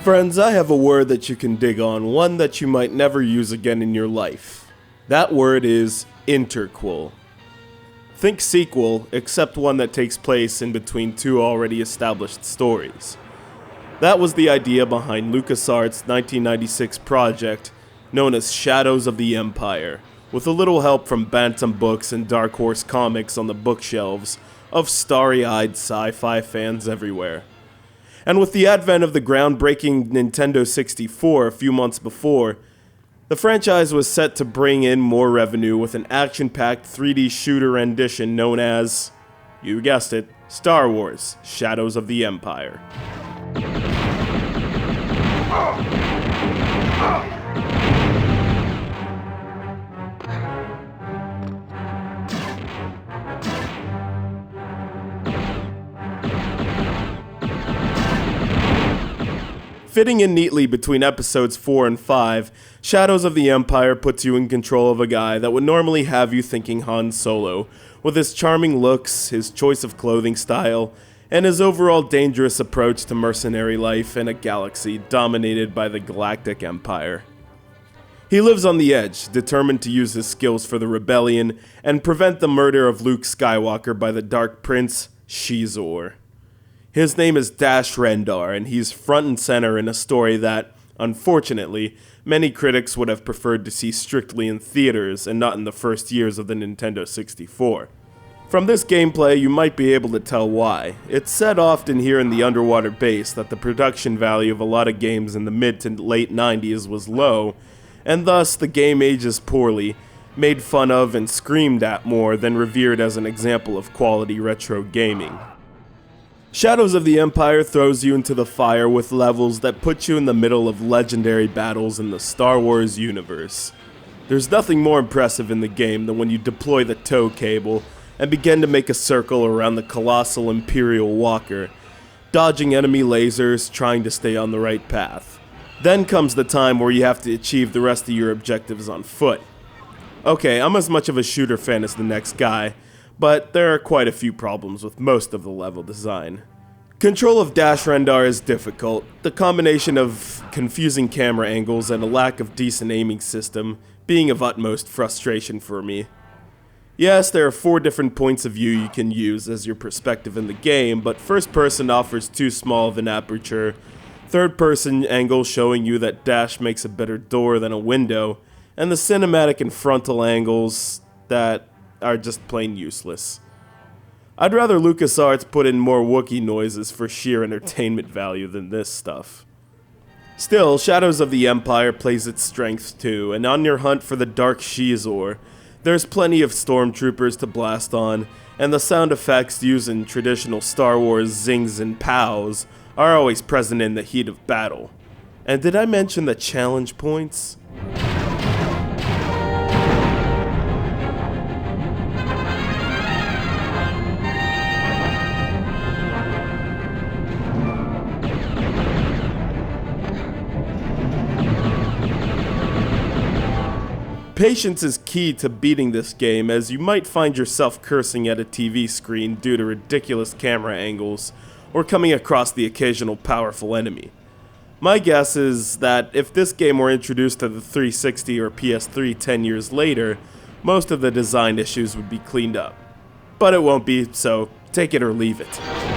Friends, I have a word that you can dig on, one that you might never use again in your life. That word is interquel. Think sequel, except one that takes place in between two already established stories. That was the idea behind LucasArts' 1996 project, known as Shadows of the Empire, with a little help from Bantam Books and Dark Horse Comics on the bookshelves of starry-eyed sci-fi fans everywhere. And with the advent of the groundbreaking Nintendo 64 a few months before, the franchise was set to bring in more revenue with an action-packed 3D shooter rendition known as, you guessed it, Star Wars: Shadows of the Empire. Fitting in neatly between episodes 4 and 5, Shadows of the Empire puts you in control of a guy that would normally have you thinking Han Solo, with his charming looks, his choice of clothing style, and his overall dangerous approach to mercenary life in a galaxy dominated by the Galactic Empire. He lives on the edge, determined to use his skills for the rebellion and prevent the murder of Luke Skywalker by the Dark Prince, Xizor. His name is Dash Rendar, and he's front and center in a story that, unfortunately, many critics would have preferred to see strictly in theaters and not in the first years of the Nintendo 64. From this gameplay, you might be able to tell why. It's said often here in the underwater base that the production value of a lot of games in the mid to late 90s was low, and thus the game ages poorly, made fun of and screamed at more than revered as an example of quality retro gaming. Shadows of the Empire throws you into the fire with levels that put you in the middle of legendary battles in the Star Wars universe. There's nothing more impressive in the game than when you deploy the tow cable and begin to make a circle around the colossal Imperial Walker, dodging enemy lasers, trying to stay on the right path. Then comes the time where you have to achieve the rest of your objectives on foot. Okay, I'm as much of a shooter fan as the next guy, but there are quite a few problems with most of the level design. Control of Dash Rendar is difficult, the combination of confusing camera angles and a lack of decent aiming system being of utmost frustration for me. Yes, there are 4 different points of view you can use as your perspective in the game, but first person offers too small of an aperture, third person angle showing you that Dash makes a better door than a window, and the cinematic and frontal angles that are just plain useless. I'd rather LucasArts put in more Wookiee noises for sheer entertainment value than this stuff. Still, Shadows of the Empire plays its strengths too, and on your hunt for the Dark Xizor, there's plenty of stormtroopers to blast on, and the sound effects used in traditional Star Wars zings and pows are always present in the heat of battle. And did I mention the challenge points? Patience is key to beating this game, as you might find yourself cursing at a TV screen due to ridiculous camera angles, or coming across the occasional powerful enemy. My guess is that if this game were introduced to the 360 or PS3 10 years later, most of the design issues would be cleaned up. But it won't be, so take it or leave it.